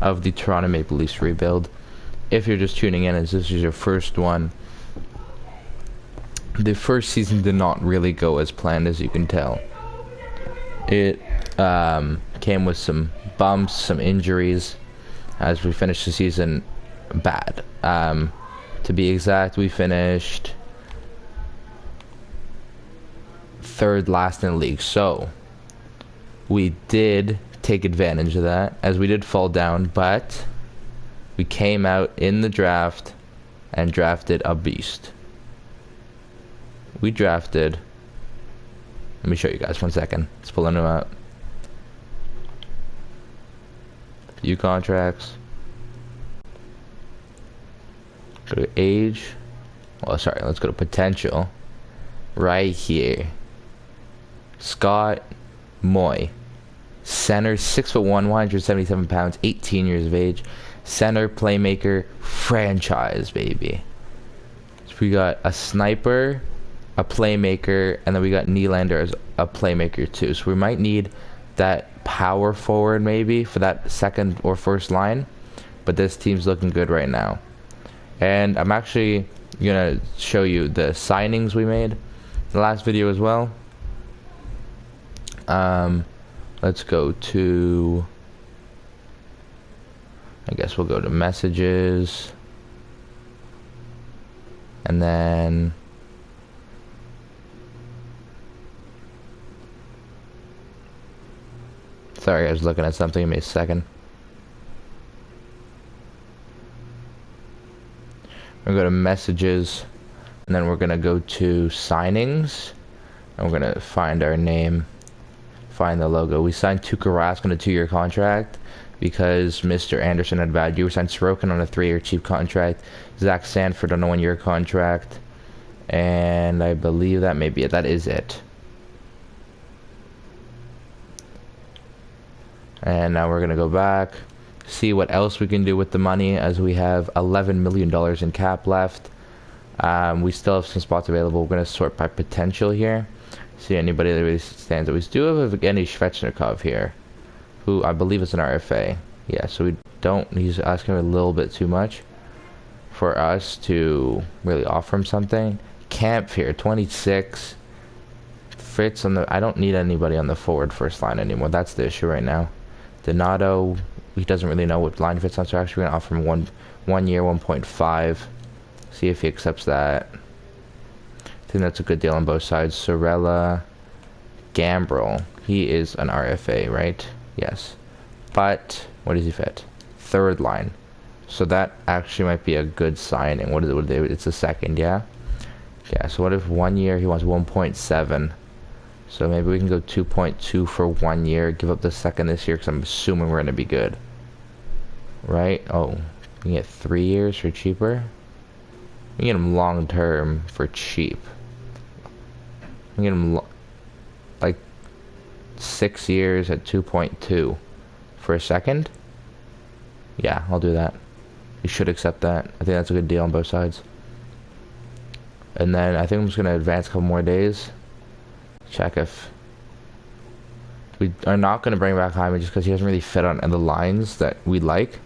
of the Toronto Maple Leafs rebuild. If you're just tuning in, as this is your first one, the first season did not really go as planned, as you can tell. It came with some bumps, some injuries, as we finished the season bad. To be exact, we finished third last in the league, so we did take advantage of that, as we did fall down, but we came out in the draft and drafted a beast. We drafted, let me show you guys 1 second, let's pull them out. View contracts, go to age, well sorry, let's go to potential, right here. Scott Moy, center, 6'1", 177 pounds, 18 years of age, center, playmaker, franchise, baby. So we got a sniper, a playmaker, and then we got Nylander as a playmaker too. So we might need that power forward maybe for that second or first line, but this team's looking good right now. And I'm actually gonna show you the signings we made in the last video as well. Let's go to, I guess we'll go to messages, and then sorry, I was looking at something. Give me a second. We're gonna go to messages, and then we're gonna go to signings, and we're gonna find our name, find the logo. We signed Tuukka Rask on a 2-year contract because Mr. Anderson had a bad year. We signed Sorokin on a 3-year cheap contract, Zach Sanford on a 1-year contract, and I believe that may be it. That is it. And now we're gonna go back, see what else we can do with the money, as we have $11 million in cap left. We still have some spots available. We're gonna sort by potential here, see anybody that really stands out. We do have Evgeny Svechnikov here, who I believe is an RFA. Yeah, so we don't, he's asking a little bit too much for us to really offer him something. Camp here, 26. Fritz on the, I don't need anybody on the forward first line anymore. That's the issue right now. Donato, he doesn't really know what line fits on, so actually we're gonna offer him one year, 1.5. See if he accepts that. I think that's a good deal on both sides. Sorella, Gambrel, he is an RFA, right? Yes. But what does he fit? Third line. So that actually might be a good signing. What is it? It's a second, yeah? Yeah, so what if 1 year he wants 1.7? So maybe we can go 2.2 for 1 year, give up the second this year, because I'm assuming we're going to be good. Right? Oh, we can get 3 years for cheaper? We can get him long term for cheap. We can get him like 6 years at 2.2 for a second? Yeah, I'll do that. You should accept that. I think that's a good deal on both sides. And then I think I'm just going to advance a couple more days. Check if we are not going to bring back Hyman just because he doesn't really fit on the lines that we like.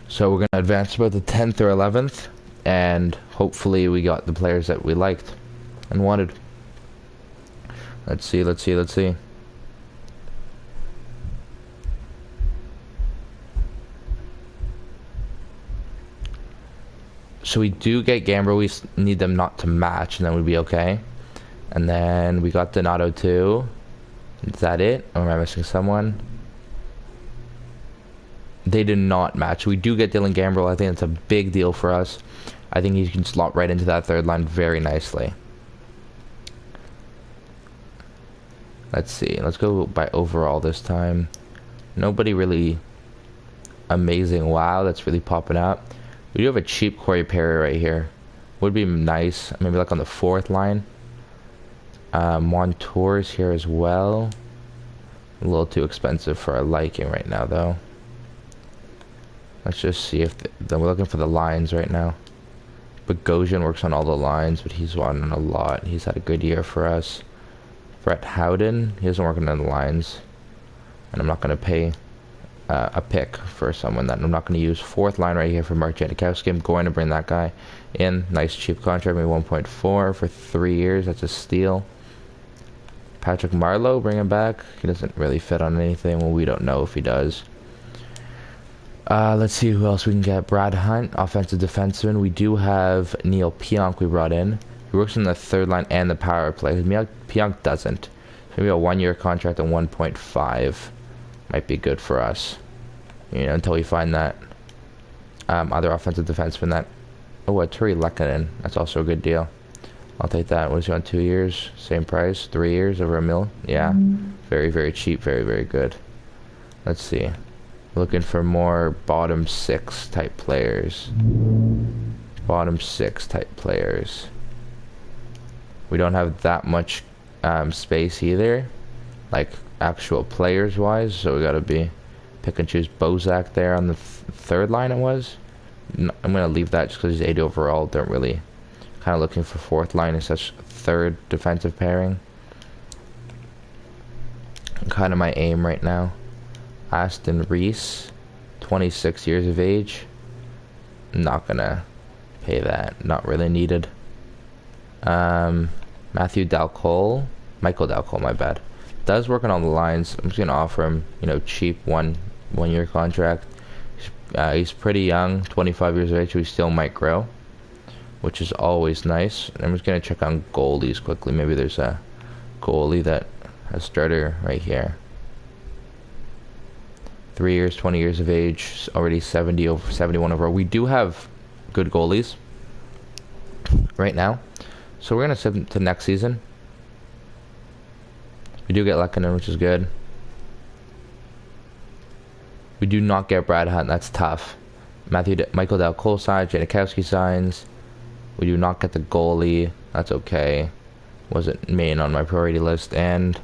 So we're going to advance about the 10th or 11th, and hopefully we got the players that we liked and wanted. Let's see. So we do get Gambrel. We need them not to match, and then we'd be okay. And then we got Donato too. Is that it? Or am I missing someone? They did not match. We do get Dylan Gambrel. I think that's a big deal for us. I think he can slot right into that third line very nicely. Let's see. Let's go by overall this time. Nobody really amazing. Wow, that's really popping up. We do have a cheap Corey Perry right here. Would be nice. Maybe like on the fourth line. Montour's here as well. A little too expensive for our liking right now, though. Let's just see if we're looking for the lines right now. Bogosian works on all the lines, but he's won a lot. He's had a good year for us. Brett Howden, he doesn't work on the lines, and I'm not going to pay a pick for someone that I'm not going to use. Fourth line right here for Mark Janikowski. I'm going to bring that guy in. Nice cheap contract, maybe 1.4 for 3 years. That's a steal. Patrick Marleau, bring him back. He doesn't really fit on anything. Well, we don't know if he does. Let's see who else we can get. Brad Hunt, offensive defenseman. We do have Neil Pionk we brought in. He works in the third line and the power play. Pionk doesn't. Maybe a 1-year contract at 1.5 might be good for us. You know, until we find that other offensive defenseman that... Oh, Turi Lehkonen. That's also a good deal. I'll take that. What is he on, 2 years? Same price? 3 years? Over $1 million? Yeah. Very, very cheap. Very, very good. Let's see. Looking for more bottom 6 type players. Bottom 6 type players. We don't have that much space either. Like, actual players wise. So we gotta be pick and choose. Bozak there on the third line it was. I'm gonna leave that just because he's 80 overall. Don't really... Kind of looking for fourth line and such third defensive pairing. Kind of my aim right now. Aston Reese, 26 years of age. Not gonna pay that. Not really needed. Matthew Dalcol, Michael Dalcol, my bad. Does work on all the lines. I'm just gonna offer him, you know, cheap one-year contract. He's pretty young, 25 years of age, so he still might grow, which is always nice. And I'm just gonna check on goalies quickly. Maybe there's a goalie that has starter right here. 3 years, 20 years of age, already 71 overall. We do have good goalies right now, so we're gonna save them to next season. We do get Lehkonen, which is good. We do not get Brad Hunt. That's tough. Michael Dalcol signs, Janikowski signs. We do not get the goalie. That's okay. Wasn't main on my priority list, and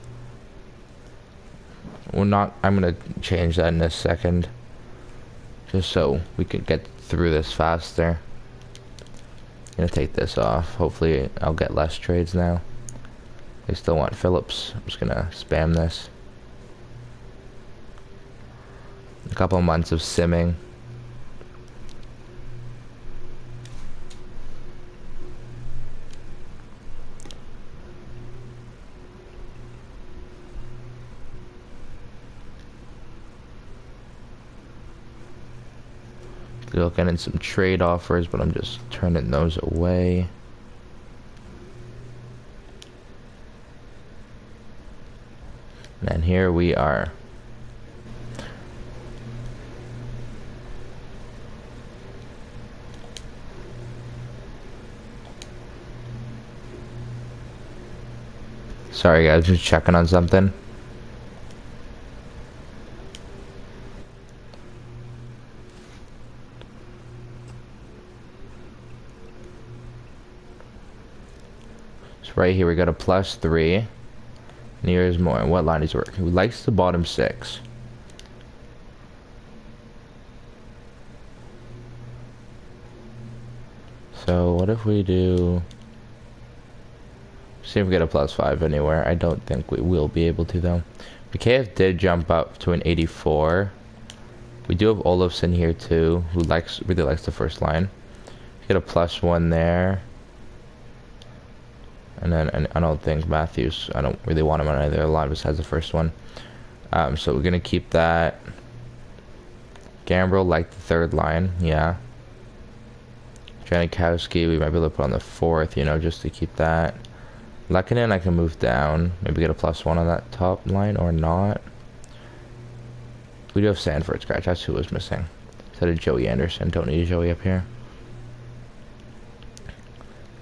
we're not. I'm gonna change that in a second, just so we can get through this faster. I'm gonna take this off. Hopefully, I'll get less trades now. They still want Phillips. I'm just gonna spam this. A couple months of simming. Looking at some trade offers, but I'm just turning those away. And here we are. Sorry guys, just checking on something. Right here we got a +3. And here's more. What line is working? Who likes the bottom 6? So what if we do... See if we get a +5 anywhere. I don't think we will be able to though. Mikheyev did jump up to an 84. We do have Olofsson here too, who really likes the first line. Get a +1 there. And then I don't think Matthews, I don't really want him on either line besides the first one. So we're gonna keep that. Gambrel like the third line, yeah. Janikowski, we might be able to put on the fourth, you know, just to keep that. Lehkonen I can move down, maybe get a +1 on that top line or not. We do have Sanford scratch, that's who was missing. Instead of Joey Anderson, don't need Joey up here.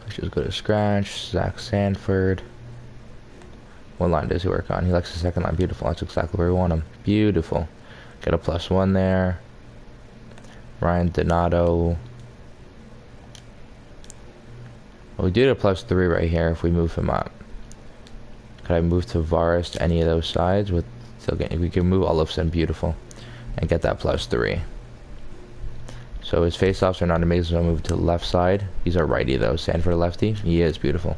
Let's just go to scratch. Zach Sanford. What line does he work on? He likes the second line. Beautiful. That's exactly where we want him. Beautiful. Get a +1 there. Ryan Donato. Well, we do get a +3 right here if we move him up. Could I move Tavares to any of those sides? With still getting, we can move Olofsson. Beautiful. And get that +3. So his face-offs are not amazing, so I'll move to the left side. He's our righty though. Sanford a lefty. He is beautiful.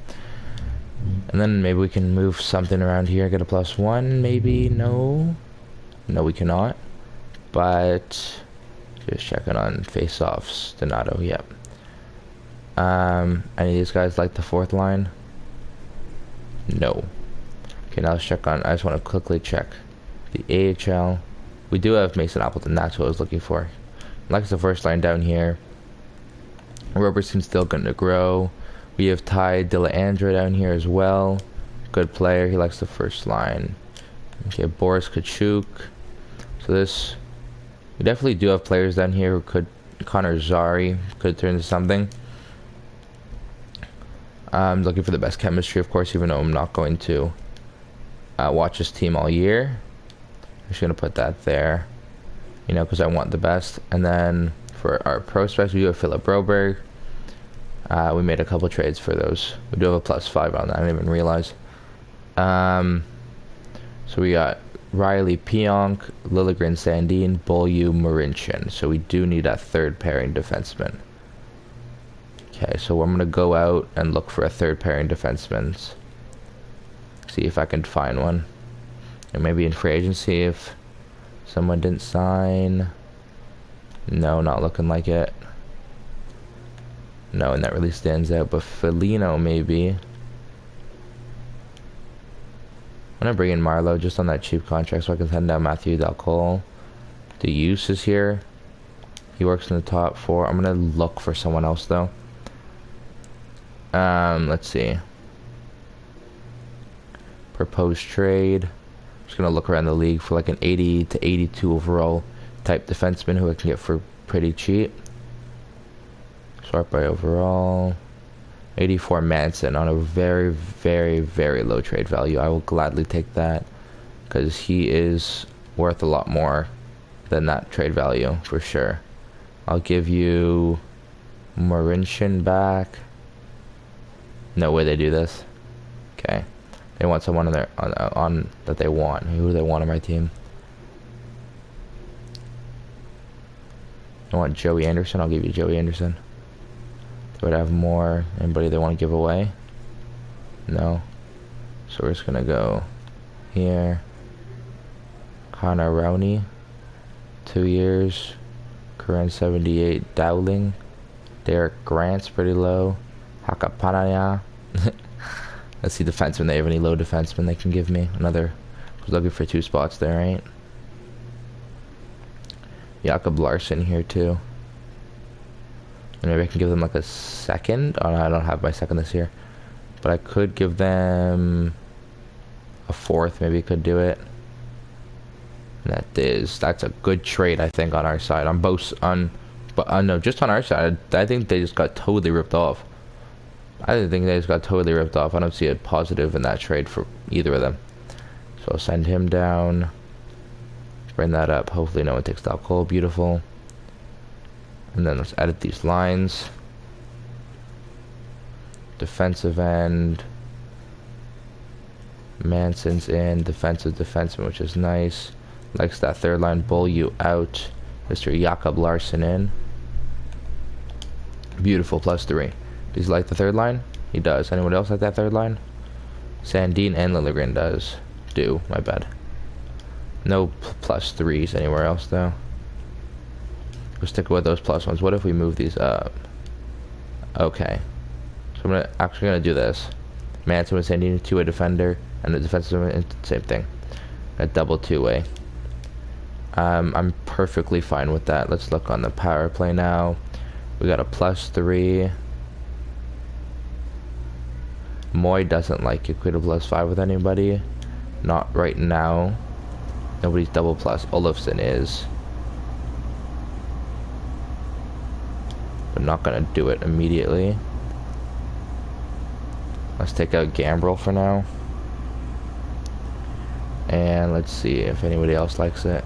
And then maybe we can move something around here. Get a +1, maybe? No. No, we cannot. But just checking on face-offs. Donato, yep. Any of these guys like the fourth line? No. Okay, now let's check on. I just want to quickly check the AHL. We do have Mason Appleton. That's what I was looking for. Likes the first line down here. Robertson's still going to grow. We have Ty Dellandra down here as well. Good player. He likes the first line. Okay, Boris Kachuk. So this, we definitely do have players down here who could. Connor Zary could turn into something. I'm looking for the best chemistry, of course, even though I'm not going to watch this team all year. I'm just going to put that there, you know, because I want the best. And then for our prospects, we do have Philip Broberg. We made a couple trades for those. We do have a +5 on that. I didn't even realize. So we got Riley Pionk, Liljegren Sandin, Beaulieu, Marincin. So we do need that third pairing defenseman. Okay, so I'm going to go out and look for a third pairing defenseman. See if I can find one. And maybe in free agency if someone didn't sign. No, not looking like it. No, and that really stands out. But Felino maybe. I'm going to bring in Marlowe just on that cheap contract so I can send down Matthew Dalcol. The use is here. He works in the top 4. I'm going to look for someone else though. Let's see. Proposed trade. Just gonna look around the league for like an 80 to 82 overall type defenseman who I can get for pretty cheap. Sort by overall. 84 Manson on a very, very, very low trade value. I will gladly take that because he is worth a lot more than that trade value for sure. I'll give you Marincin back. No way they do this. Okay, they want someone on their on that they want. Who do they want on my team? I want Joey Anderson. I'll give you Joey Anderson. They would have more. Anybody they want to give away? No. So we're just gonna go here. Connor Rowney, 2 years. Karen 78 Dowling. Derek Grant's pretty low. Hakapanaya. Let's see defensemen. They have any low defensemen they can give me? Another. I was looking for 2 spots there, right? Jakob Larson here too. And maybe I can give them like a second. Oh no, I don't have my second this year. But I could give them a 4th. Maybe could do it. And that's a good trade I think on our side. On both no, just on our side. I think they just got totally ripped off. I think they just got totally ripped off. I don't see a positive in that trade for either of them. So I'll send him down. Bring that up. Hopefully no one takes that call. Beautiful. And then let's edit these lines. Defensive end. Manson's in. Defensive defenseman, which is nice. Likes that third line. Beaulieu out. Mr. Jakob Larson in. Beautiful. +3. Does he like the third line? He does. Anyone else like that third line? Sandin and Liljegren does. My bad. No +3s anywhere else though. We'll stick with those +1s. What if we move these up? Okay. So I'm actually gonna do this. Manson with Sandin, 2-way defender, and the defensive same thing. A double 2-way. I'm perfectly fine with that. Let's look on the power play now. We got a +3. Moy doesn't like equate a +5 with anybody. Not right now. Nobody's double plus. Olofsson is. But not gonna do it immediately. Let's take out Gambrel for now. And let's see if anybody else likes it.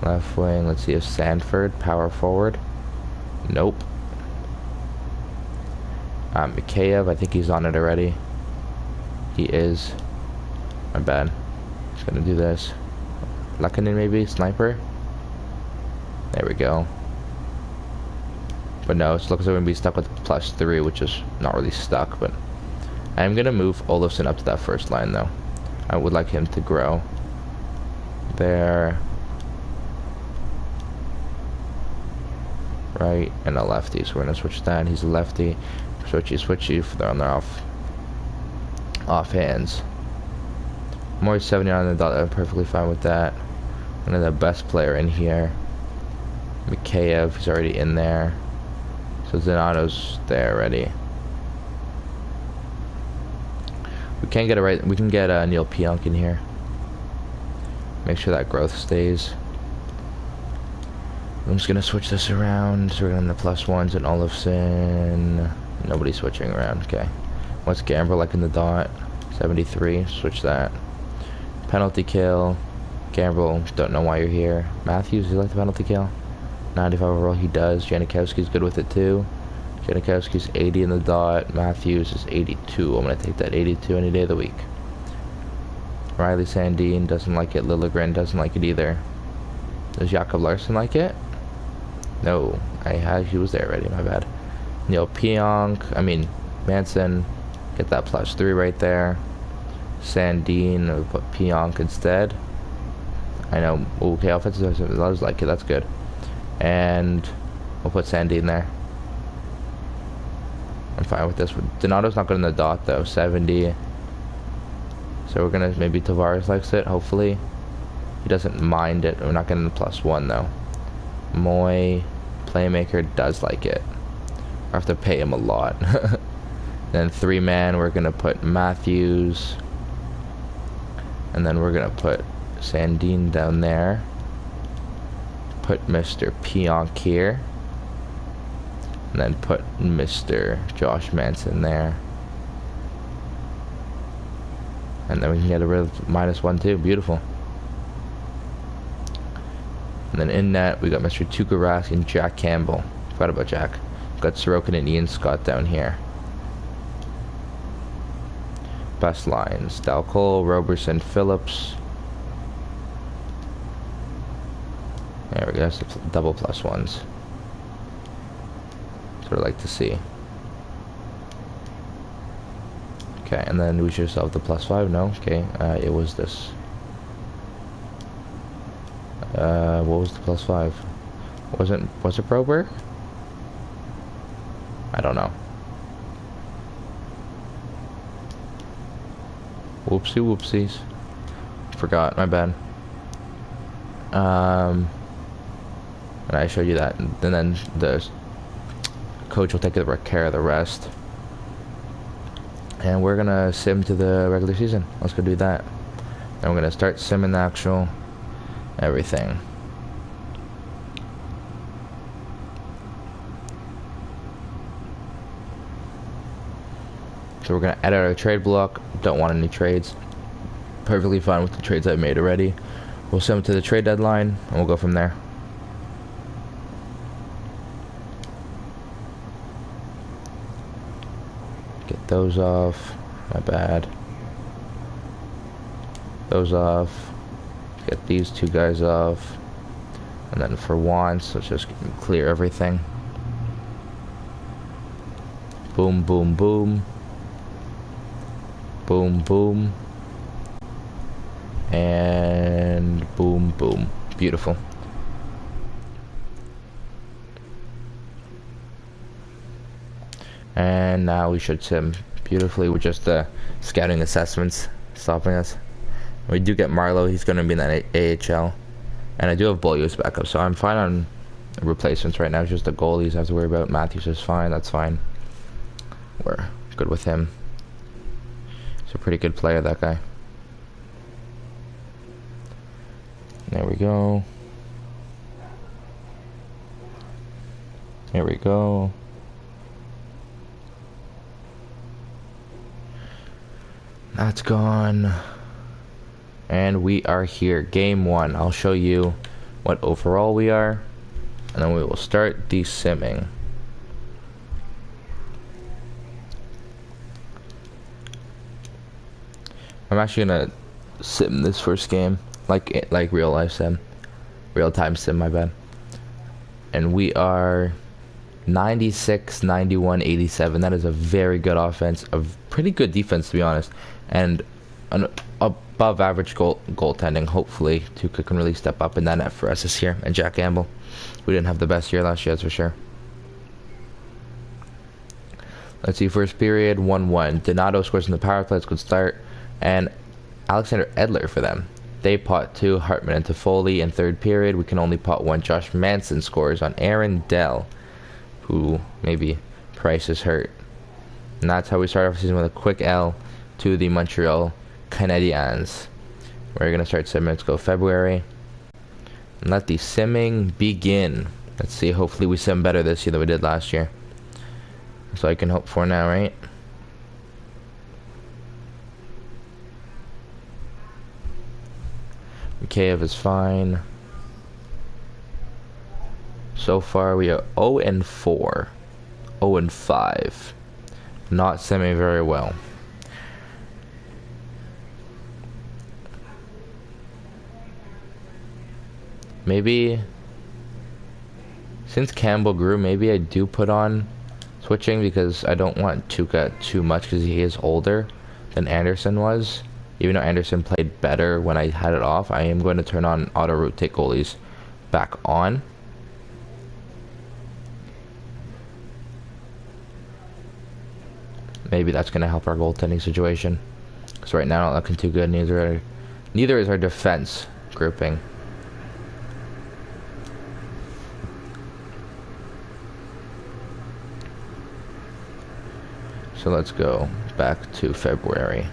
Left wing, let's see if Sanford, power forward. Nope. Mikheyev, I think he's on it already. He is. My bad. Just gonna do this. Lekanen maybe, sniper. There we go. But no, it looks like we're gonna be stuck with +3, which is not really stuck, but I'm gonna move Olofsson up to that first line though. I would like him to grow. there, right, and a lefty. So we're gonna switch that. He's a lefty. Switchy. They're on their off hands. More 70 on the dot. I'm perfectly fine with that. One of the best player in here, Mikheyev. He's already in there. So Donato's there already. We can get we can get Neil Pionk in here. Make sure that growth stays. I'm just gonna switch this around. So we're gonna the +1s and Olofsson. Nobody's switching around. Okay. What's Gamble like in the dot? 73. Switch that. Penalty kill. Gamble. Don't know why you're here. Matthews. Does he like the penalty kill? 95 overall. He does. Janikowski's good with it too. Janikowski's 80 in the dot. Matthews is 82. I'm gonna take that 82 any day of the week. Riley Sandin doesn't like it. Liljegren doesn't like it either. Does Jakob Larsson like it? No, he was there already. My bad. Neil Pionk. Manson. Get that +3 right there. Sandin. We'll put Pionk instead. I know. Okay, offensive. I was like it. That's good. And we'll put Sandin there. I'm fine with this. Donato's not good in the dot though. 70. So we're gonna maybe Tavares likes it. Hopefully, he doesn't mind it. We're not getting the +1 though. Moy, playmaker, does like it. I have to pay him a lot. Then 3-man, we're gonna put Matthews, and then we're gonna put Sandin down there. Put Mr. Pionk here. And then put Mr. Josh Manson there. And then we can get rid of -1 too. Beautiful. And then in net, we got Mr. Tuukka Rask and Jack Campbell. Forgot about Jack. Got Sorokin and Ian Scott down here. Best lines. Dal Cole, Roberson, Phillips. There we go. That's the double +1s. That's what I like to see. Okay, and then we should have the +5. No? Okay, it was this. What was the +5? Was it Broberg? I don't know. Whoopsies. Forgot, my bad. And I showed you that, and then the coach will take care of the rest. And we're gonna sim to the regular season. Let's go do that. And we're gonna start simming the actual everything. So we're gonna edit our trade block. Don't want any trades. Perfectly fine with the trades I've made already. We'll sim to the trade deadline, and we'll go from there. Get those off. My bad. Those off. Get these two guys off. And then for once, let's just clear everything. Boom, boom, boom. Boom, boom. And boom, boom. Beautiful. And now we should sim beautifully with just the scouting assessments stopping us. We do get Marlowe. He's going to be in that AHL. And I do have Beaulieu as backup, so I'm fine on replacements right now. It's just the goalies I have to worry about. Matthews is fine. That's fine. We're good with him. He's a pretty good player, that guy. There we go. Here we go. That's gone. And we are here. Game 1. I'll show you what overall we are. And then we will start de-simming. I'm actually gonna sim this first game. Like real life sim. Real time sim, my bad. And we are 96, 91, 87. That is a very good offense. A pretty good defense, to be honest. And a above average goaltending. Hopefully, Tuukka can really step up in that net for us this year. And Jack Campbell, we didn't have the best year last year, that's for sure. Let's see, first period, 1-1. Donato scores in the power play, it's a good start. And Alexander Edler for them. They pot 2, Hartman and Toffoli in third period. We can only pot 1. Josh Manson scores on Aaron Dell, who maybe Price is hurt. And that's how we start off the season, with a quick L to the Montreal Canadiens. We're going to start 7 minutes ago, February. And let the simming begin. Let's see, hopefully we sim better this year than we did last year. That's all I can hope for now, right? Mikheyev is fine. So far we are 0-4. 0-5. Not simming very well. Maybe since Campbell grew, maybe I do put on switching, because I don't want Tuukka too much, because he is older than Anderson was. Even though Anderson played better when I had it off, I am going to turn on auto rotate goalies back on. Maybe that's going to help our goaltending situation, because right now not looking too good. Neither is our defense grouping. So let's go back to February.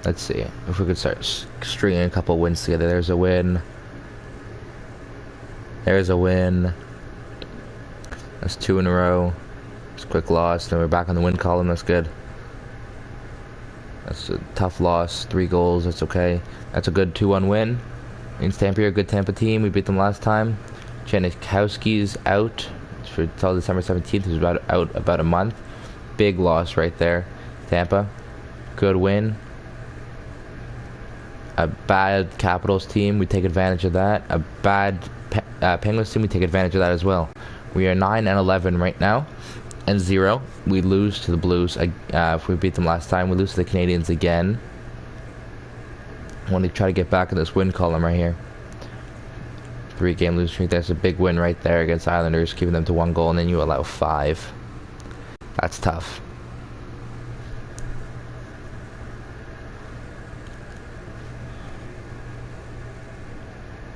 Let's see if we could start stringing a couple wins together. There's a win. There's a win. That's 2 in a row. It's a quick loss. Then we're back on the win column. That's good. That's a tough loss. 3 goals. That's okay. That's a good 2-1 win. In Tampa, a good Tampa team. We beat them last time. Janikowski's out for until December 17th. He was out about a month. Big loss right there. Tampa. Good win. A bad Capitals team, we take advantage of that. A bad Penguins team, we take advantage of that as well. We are 9-11 right now, and 0. We lose to the Blues. If we beat them last time, we lose to the Canadiens again. I want to try to get back in this win column right here. 3-game losing streak. That's a big win right there against Islanders, keeping them to 1 goal, and then you allow 5. That's tough.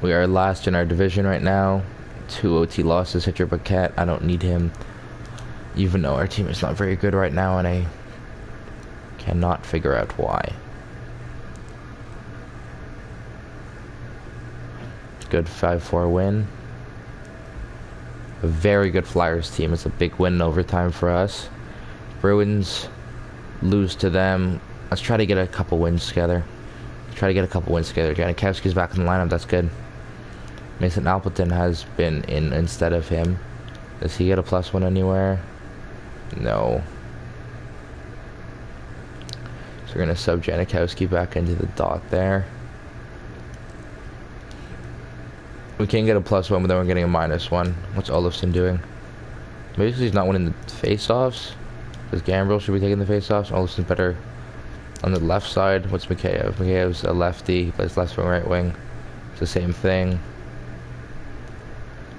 We are last in our division right now. 2 OT losses. Hit your Paquette. I don't need him. Even though our team is not very good right now, and I cannot figure out why. Good 5-4 win. A very good Flyers team. It's a big win in overtime for us. Bruins lose to them. Let's try to get a couple wins together. Janikowski's back in the lineup. That's good. Mason Appleton has been in instead of him. Does he get a +1 anywhere? No. So we're going to sub Janikowski back into the dot there. We can get a +1, but then we're getting a -1. What's Olofsson doing? Maybe because he's not winning the face-offs? Because Gambrel should be taking the face-offs. Olofsson's better on the left side. What's Mikheyev? Mikheyev's a lefty. He plays left wing, right wing. It's the same thing.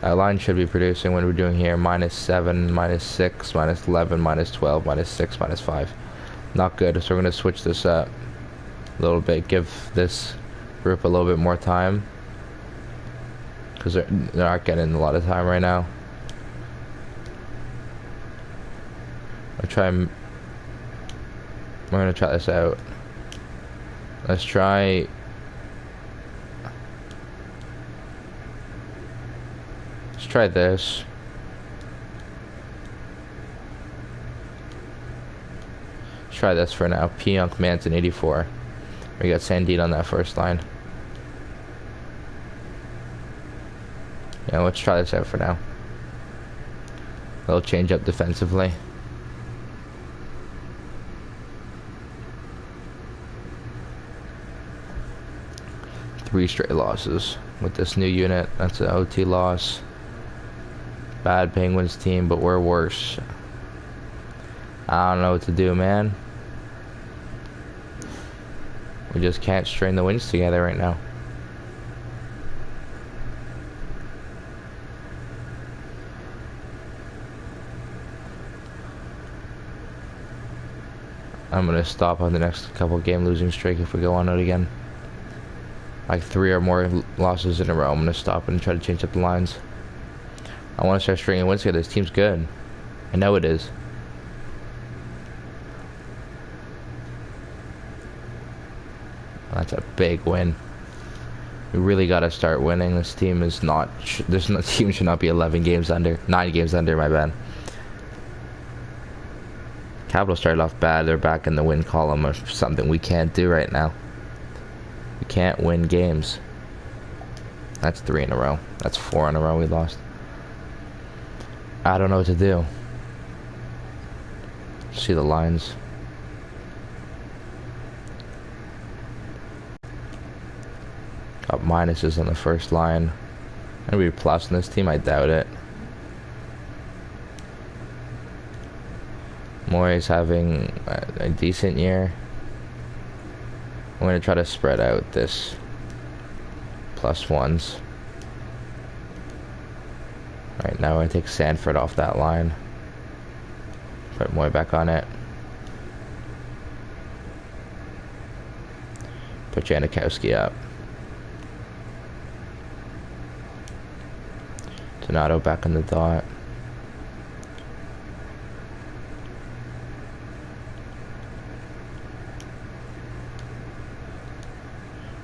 That line should be producing what we're doing here. -7, -6, -11, -12, -6, -5. Not good. So we're going to switch this up a little bit. Give this group a little bit more time, because they're not getting a lot of time right now. We're going to try this out. Let's try. Let's try this. Let's try this for now. Pionk, Manson, 84. We got Sandin on that first line. Yeah, let's try this out for now. They'll change up defensively. Three straight losses with this new unit. That's an OT loss. Bad Penguins team, but we're worse. I don't know what to do, man. We just can't string the wins together right now. I'm gonna stop on the next couple game losing streak if we go on it again. Like 3 or more losses in a row, I'm gonna stop and try to change up the lines. I want to start stringing wins together. This team's good. I know it is. That's a big win. We really gotta start winning. This team is not. This team should not be 11 games under. 9 games under. My bad. Capital started off bad. They're back in the win column of something we can't do right now. We can't win games. That's 3 in a row. That's 4 in a row we lost. I don't know what to do. See the lines. Got minuses on the first line. Gonna be plus in this team? I doubt it. Moyes having a decent year. I'm gonna try to spread out this +1s. Right now, I'm gonna take Sanford off that line. Put Moy back on it. Put Janikowski up. Donato back in the dot.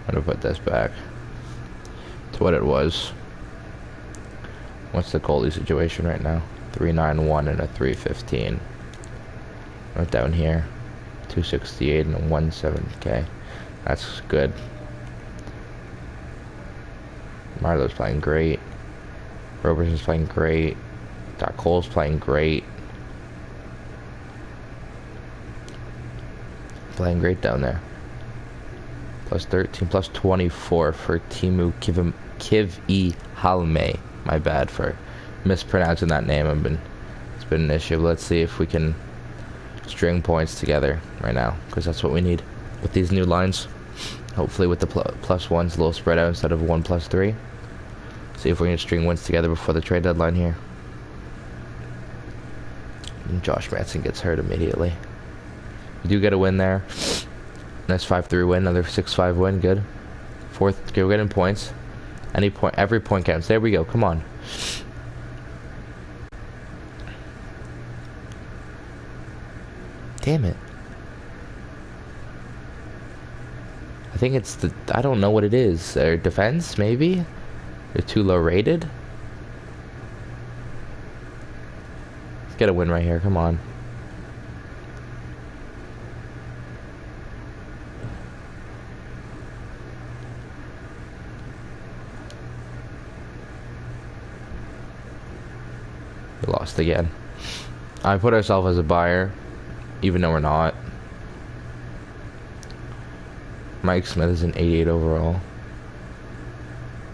I'm gonna put this back to what it was. What's the goalie situation right now? 391 and a 315. Right down here, 268 and a 17K. That's good. Marlowe's playing great. Roberson's playing great. Doc Cole's playing great. Playing great down there. +13, +24 for Timu Kivihalme. My bad for mispronouncing that name. It's been an issue. Let's see if we can string points together right now, because that's what we need with these new lines. Hopefully with the +1s a little spread out instead of 1+3. See if we can string wins together before the trade deadline here. And Josh Manson gets hurt immediately. We do get a win there. Nice 5-3 win, another 6-5 win, good. Fourth, okay, we're getting points. Every point counts. There we go, come on. Damn it. I think it's I don't know what it is. Their defense, maybe? They're too low rated? Let's get a win right here, come on. We lost again. I put ourselves as a buyer, even though we're not. Mike Smith is an 88 overall.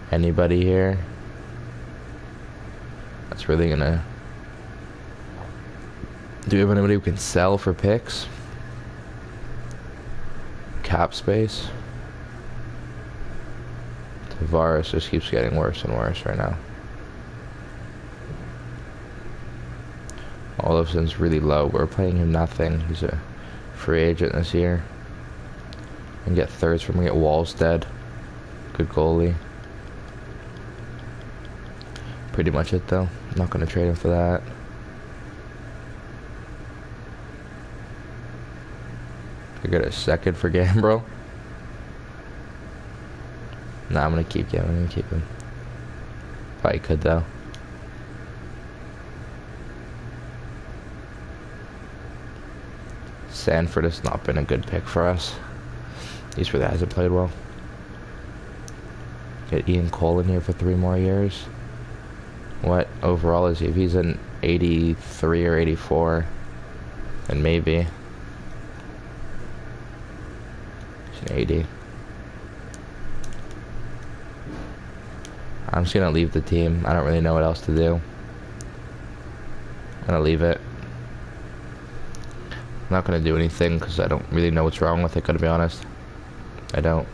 Anybody here that's really gonna... Do we have anybody who can sell for picks? Cap space? Tavares just keeps getting worse and worse right now. Olofsson's really low. We're paying him nothing. He's a free agent this year. And get thirds from him. Get Wallstead. Good goalie. Pretty much it though. I'm not gonna trade him for that. I get a second for Gambro. Nah, I'm gonna keep him. I'm gonna keep him. Probably could though. Sanford has not been a good pick for us. He really hasn't played well. Get Ian Cole in here for 3 more years. What overall is he? If he's an 83 or 84, then maybe. He's an 80. I'm just gonna leave the team. I don't really know what else to do. I'm gonna leave it. I'm not gonna do anything because I don't really know what's wrong with it, gotta be honest. I don't.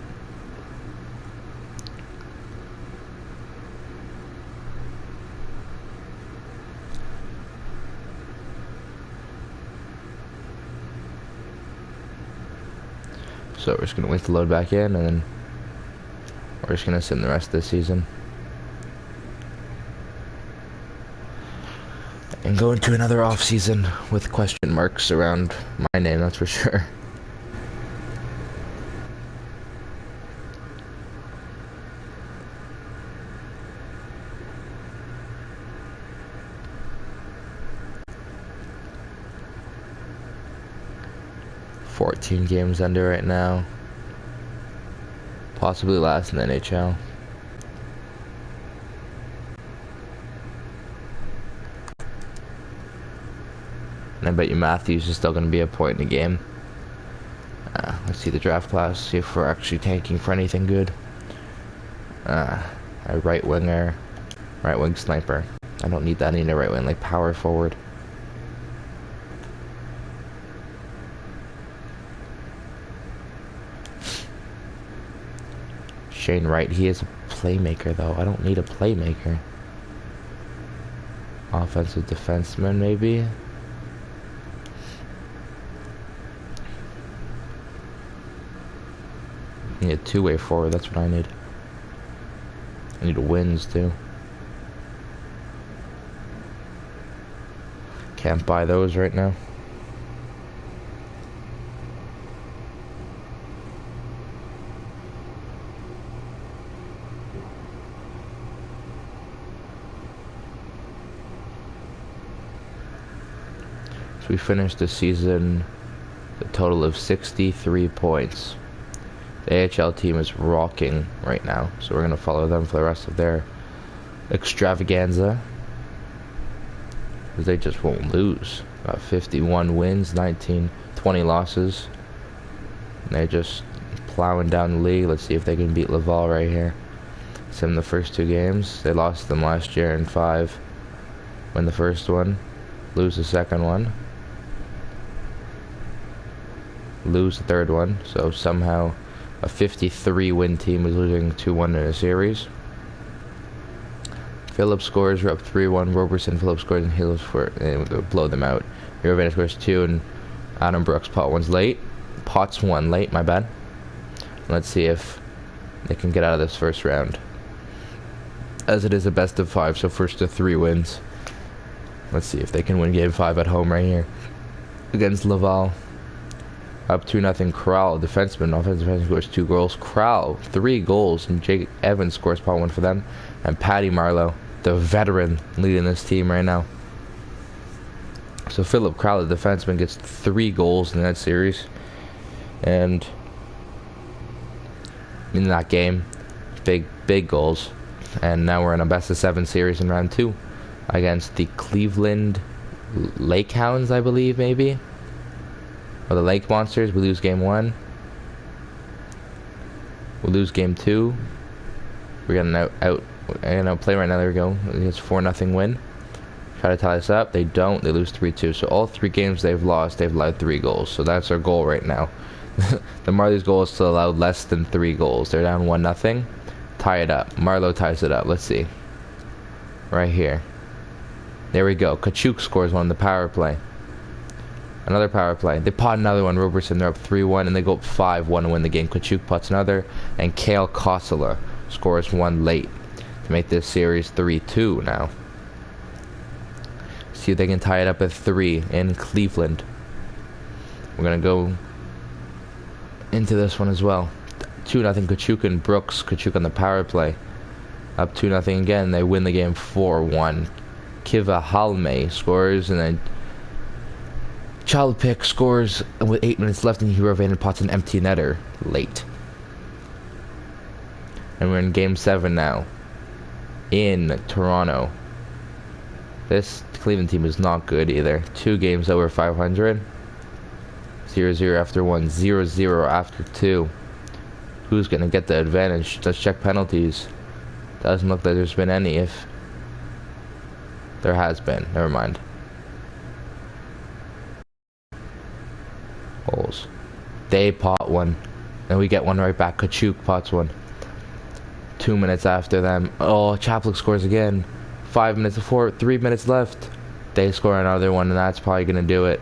So we're just gonna wait to load back in, and then we're just gonna sit in the rest of the season. And go into another off season with question marks around my name, that's for sure. $14 games under right now. Possibly last in the NHL. And I bet you Matthews is still going to be a point in the game. Let's see the draft class, see if we're actually tanking for anything good. A right winger, right wing sniper. I don't need that, I need a right wing, like power forward. Shane Wright, he is a playmaker though. I don't need a playmaker. Offensive defenseman maybe. I need a two-way forward, that's what I need. I need wins too. Can't buy those right now. So we finished the season with a total of 63 points. The AHL team is rocking right now, so we're going to follow them for the rest of their extravaganza. Because they just won't lose. Got 51 wins, 20 losses. And they're just plowing down the league. Let's see if they can beat Laval right here. Sim the first two games. They lost them last year in 5. Win the first one. Lose the second one. Lose the third one. So somehow a 53 win team is losing 2-1 in a series. Phillips scores, we're up 3-1. Roberson, Phillips scores, and Hills blow them out. Uravana scores 2, and Adam Brooks pot one's late. Potts one late, my bad. Let's see if they can get out of this first round. As it is a best of 5, so first to 3 wins. Let's see if they can win game 5 at home right here against Laval. Up 2-0. Krall, defenseman, offensive defenseman, scores 2 goals. Krall, 3 goals, and Jake Evans scores pot 1 for them. And Patty Marleau, the veteran, leading this team right now. So Philip Krall, the defenseman, gets 3 goals in that series. And in that game, big goals. And now we're in a best of 7 series in round 2 against the Cleveland Lake Hounds, I believe, maybe. Or the Lake Monsters. We lose game 1. We lose game 2. We're gonna play right now. There we go. It's 4-0 win. Try to tie this up. They don't. They lose 3-2. So all 3 games they've lost, they've allowed 3 goals. So that's our goal right now. The Marlies' goal is to allow less than 3 goals. They're down 1-0. Tie it up. Marleau ties it up. Let's see. Right here. There we go. Kachuk scores one on the power play. Another power play. They pot another one. Roberson, they're up 3-1, and they go up 5-1 to win the game. Kachuk pots another, and Kale Kosela scores 1 late to make this series 3-2 now. See if they can tie it up at 3 in Cleveland. We're going to go into this one as well. 2-0 Kachuk and Brooks. Kachuk on the power play. Up 2-0 again. They win the game 4-1. Kiva Halme scores, and then Childpick scores with 8 minutes left, and Hero Vander pots an empty netter late. And we're in game 7 now in Toronto. This Cleveland team is not good either. 2 games over 500. 0-0 after 1, 0-0 after 2. Who's gonna get the advantage? Let's check penalties. Doesn't look like there's been any. If there has been, never mind. They pot one. And we get one right back. Kachuk pots one. 2 minutes after them. Oh, Chaplik scores again. 5 minutes before, 3 minutes left. They score another one, and that's probably going to do it.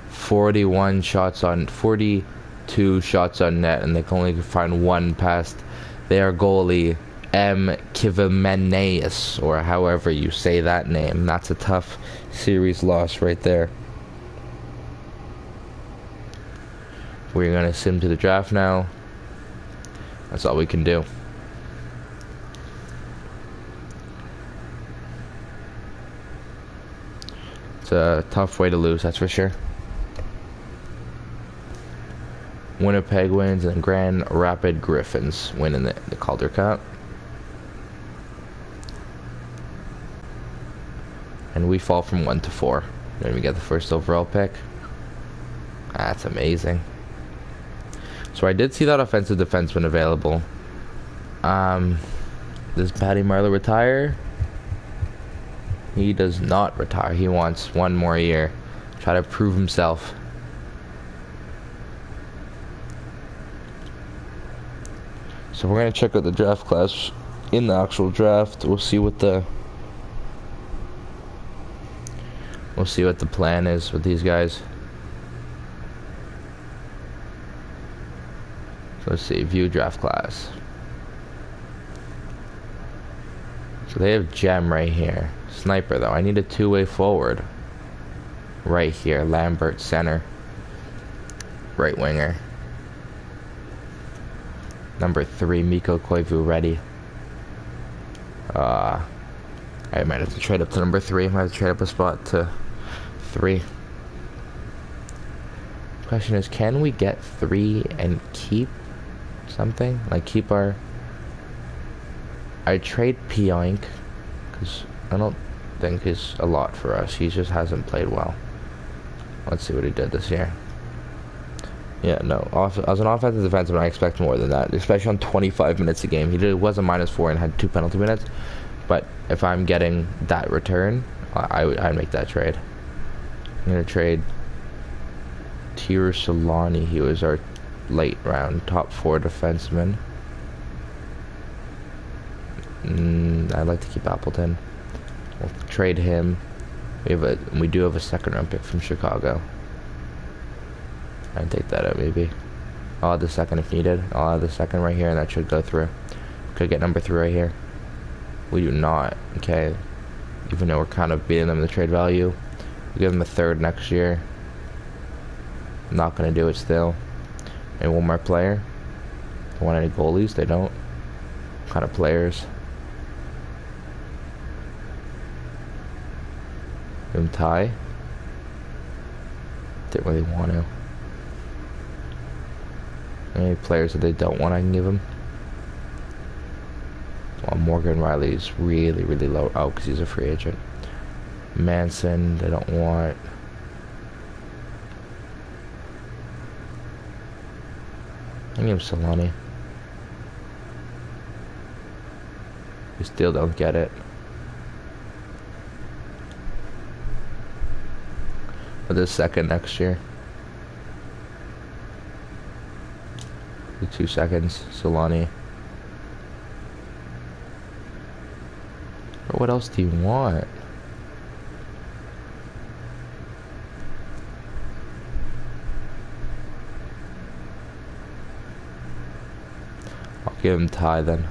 42 shots on net, and they can only find one past their goalie, M. Kivimeneus, or however you say that name. That's a tough series loss right there. We're going to sim to the draft now. That's all we can do. It's a tough way to lose, that's for sure. Winnipeg wins, and Grand Rapid Griffins win in the Calder Cup. And we fall from 1 to 4. Then we get the first overall pick. That's amazing. So I did see that offensive defenseman available. Does Patty Marleau retire? He does not retire. He wants one more year. Try to prove himself. So we're going to check out the draft class in the actual draft. We'll see what the plan is with these guys. So let's see, view draft class. So they have Gem right here. Sniper though, I need a two-way forward. Right here, Lambert center. Right winger. Number 3, Mikko Koivu ready. I might have to trade up to number 3. I might have to trade up a spot to 3. Question is, can we get 3 and keep something? Like keep our... I trade Pionk, because I don't think he's a lot for us. He just hasn't played well. Let's see what he did this year. Yeah, no. As an offensive defenseman, I expect more than that, especially on 25 minutes a game. He was a -4 and had 2 penalty minutes. But if I'm getting that return, I'd make that trade. I'm gonna trade Tiro Solani. He was our late round top 4 defenseman. I'd like to keep Appleton. We'll trade him. We do have a 2nd round pick from Chicago. I'd take that out maybe. I'll add the 2nd if needed. I'll add the 2nd right here, and that should go through. Could get number 3 right here. We do not. Okay. Even though we're kind of beating them in the trade value. We give them a 3rd next year. I'm not going to do it still. And one more player. Don't want any goalies? They don't. What kind of players? Give them Ty. Didn't really want to. Any players that they don't want, I can give them. Well, Morgan Riley's really, really low. Oh, because he's a free agent. Manson, they don't want. I give him Solani. We still don't get it. But the 2nd next year. The 2 seconds, Solani. But what else do you want? I'll give him Ty then.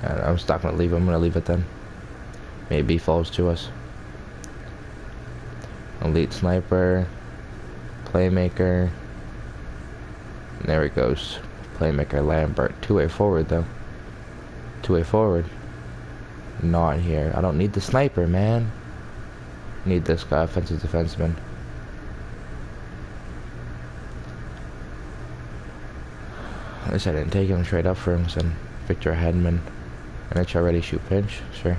I'm just not going to leave it. I'm going to leave it then. Maybe he falls to us. Elite sniper. Playmaker. And there he goes. Playmaker Lambert. 2-way forward though. 2-way forward. Not here. I don't need the sniper, man. Need this guy, offensive defenseman. At least I didn't take him straight up for him. So Victor Hedman. NHL ready, shoot pinch, sure.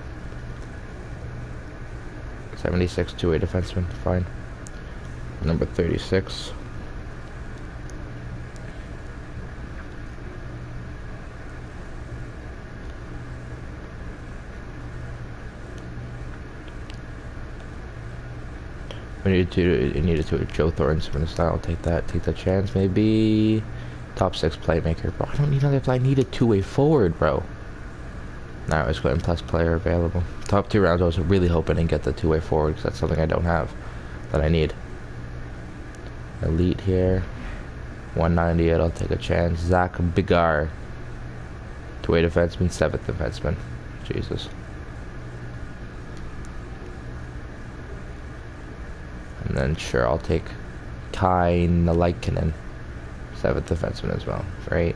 76, 2-way defenseman, fine. Number 36. We needed to Joe Thornton from the style. I'll take that. Take that chance. Maybe top 6 playmaker, bro. I don't need another. I need a 2-way forward, bro. Now I was going plus player available. Top 2 rounds. I was really hoping to get the 2-way forward because that's something I don't have that I need. Elite here. 198. I'll take a chance. Zach Bigar. 2-way defenseman. 7th defenseman. Jesus. And then sure, I'll take Kai Nalaikinen, 7th defenseman as well. Great.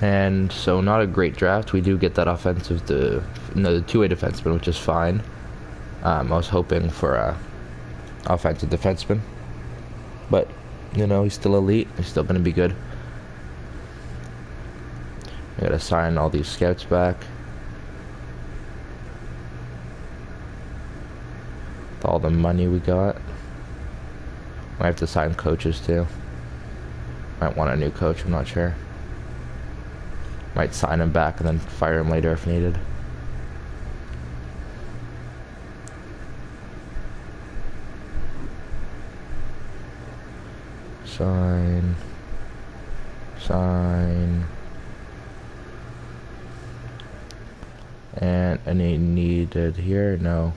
And so not a great draft. We do get that offensive the 2-way defenseman, which is fine. I was hoping for a offensive defenseman, but you know, he's still elite. He's still going to be good. I gotta sign all these scouts back. With all the money we got. Might have to sign coaches too. Might want a new coach, I'm not sure. Might sign him back and then fire him later if needed. Sign. And any needed here? No.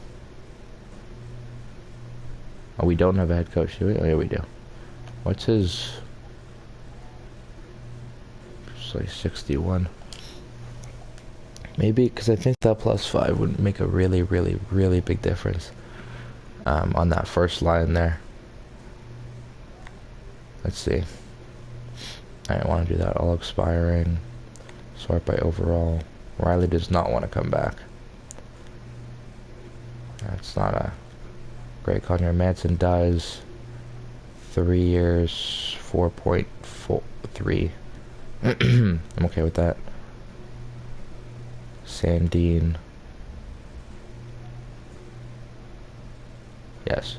Oh, we don't have a head coach, do we? Oh, yeah, we do. What's his... It's like 61. Maybe, because I think that +5 would make a really, really, really big difference on that first line there. Let's see. I don't want to do that. All expiring. Sort by overall. Riley does not want to come back. That's not a great contract. Manson does. 3 years, 4.43. I'm okay with that. Sandine. Yes.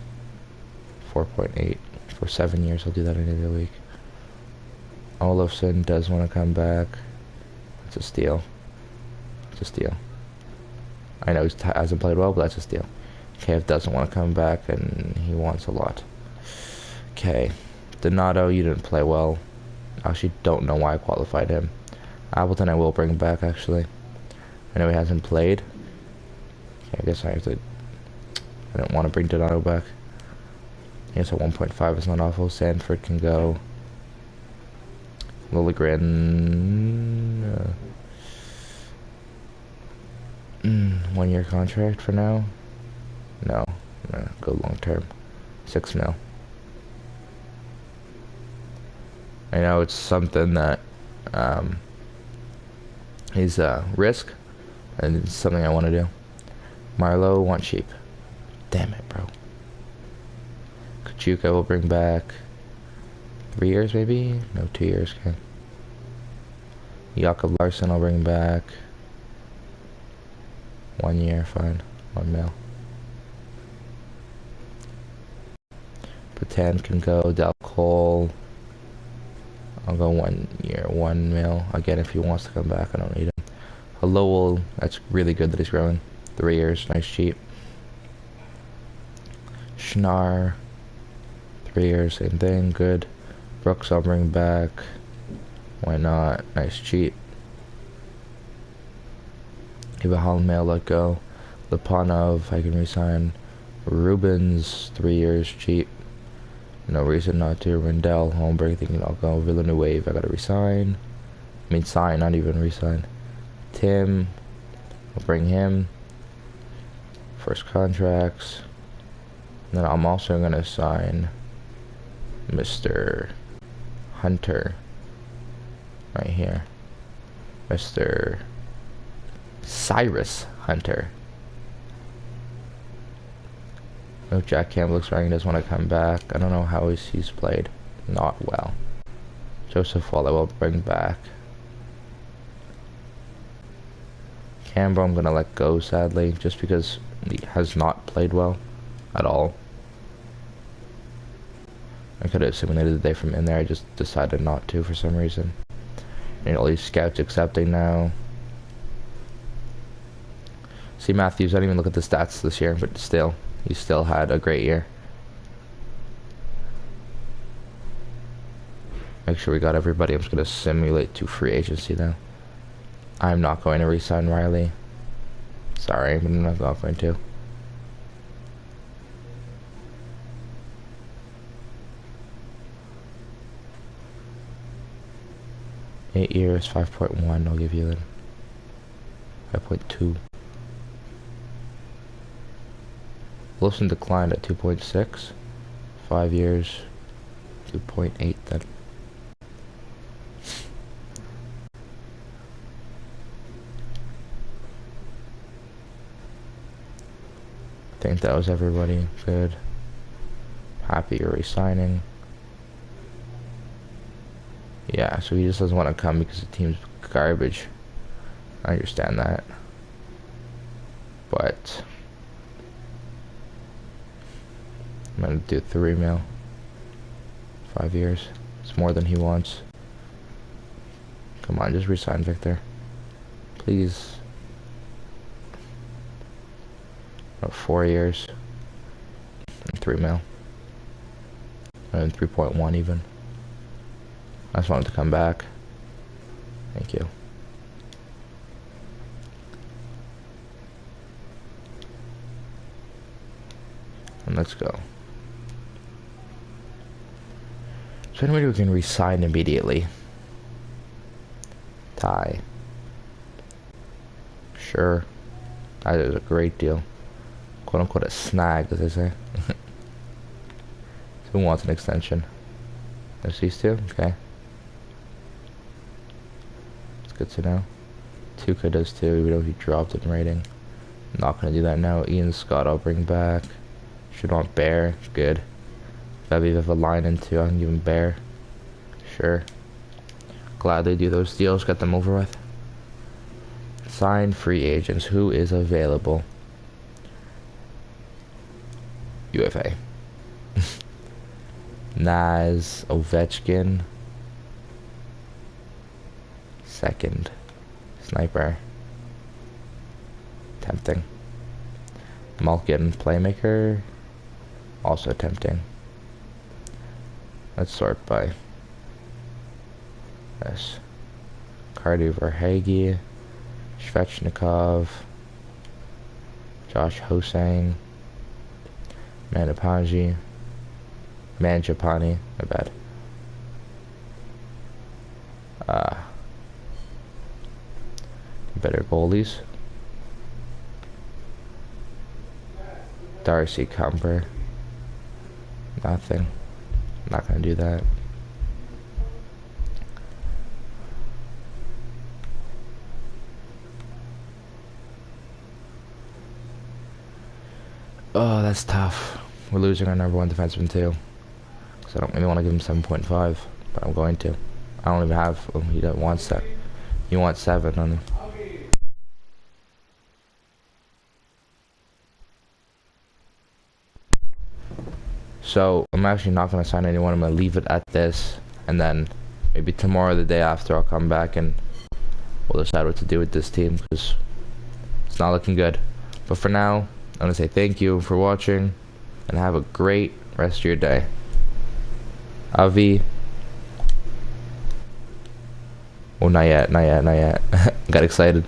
4.8 for 7 years. I'll do that any other week. Olofsson does want to come back. It's a steal. It's a steal. I know he hasn't played well, but that's a steal. KF doesn't want to come back, and he wants a lot. Okay. Donato, you didn't play well. I actually don't know why I qualified him. Appleton I will bring back, actually. I know he hasn't played. Okay, I guess I have to... I don't want to bring Donato back. I guess a 1.5 is not awful. Sanford can go. Lilligren... 1-year contract for now? No. I'm gonna go long term. 6 mil. I know it's something that is a risk, and it's something I want to do. Marlowe want cheap. Damn it, bro. Kachuk I will bring back 3 years maybe? No, 2 years, okay. Jakob Larson I'll bring back 1 year, fine. 1 mil. Pretend can go. Del Cole I'll go 1 year, 1 mil. Again, if he wants to come back, I don't need him. Lowell, that's really good that he's growing. 3 years, nice, cheap. Schnarr, 3 years, same thing, good. Brooks, I'll bring back. Why not? Nice, cheap. Eva Holmail, let go. Lipanov, I can resign. Rubens, 3 years, cheap. No reason not to. Rendell, Holmberg, thinking I'll go. Villanueva, I gotta resign. I mean, sign, not even resign. Tim, I'll bring him. First contracts. And then I'm also gonna sign Mr. Hunter. Right here. Mr. Cyrus Hunter. Oh, Jack Campbell looks like he doesn't want to come back. I don't know how he's played. Not well. Joseph Wall I will bring back. Canberra I'm going to let go, sadly, just because he has not played well at all. I could have simulated the day from in there. I just decided not to for some reason. And all these scouts accepting now. See, Matthews, I didn't even look at the stats this year, but still, he still had a great year. Make sure we got everybody. I'm just going to simulate to free agency now. I'm not going to re-sign Riley. Sorry, but I'm not going to. $8 years, 5.1. I'll give you then. 5.2. Wilson declined at 2.6. 5 years, 2.8 then. I think that was everybody. Good. Happy you're resigning. Yeah, so he just doesn't want to come because the team's garbage. I understand that. But I'm gonna do 3 mil. 5 years. It's more than he wants. Come on, just resign Victor. Please. 4 years. And 3 mil. And 3.1 even. I just wanted to come back. Thank you. And let's go. So anybody we can re-sign immediately. Ty. Sure. That is a great deal. Quote unquote a snag, as they say. Who wants an extension? There's these two? Okay. It's good to know. Tuca does too, even though he dropped in rating. Not gonna do that now. Ian Scott I'll bring back. Should want Bear. Good. Maybe have a line into, I can give him Bear. Sure. Glad they do those deals, get them over with. Sign free agents. Who is available? UFA. Naz, Ovechkin. Second. Sniper. Tempting. Malkin, playmaker. Also tempting. Let's sort by this. Cardi Verhaeghe. Svechnikov. Josh Hosang. Manapani, my bad. Better goalies. Darcy Kumper. Nothing. Not gonna do that. Oh, that's tough. We're losing our number 1 defenseman too. So I don't really want to give him 7.5, but I'm going to. I don't even have. Oh, he doesn't want 7. He wants 7 on him. So I'm actually not going to sign anyone. I'm going to leave it at this, and then maybe tomorrow or the day after I'll come back and we'll decide what to do with this team, because it's not looking good. But for now, I want to say thank you for watching, and have a great rest of your day. Avi. Oh, not yet. Got excited.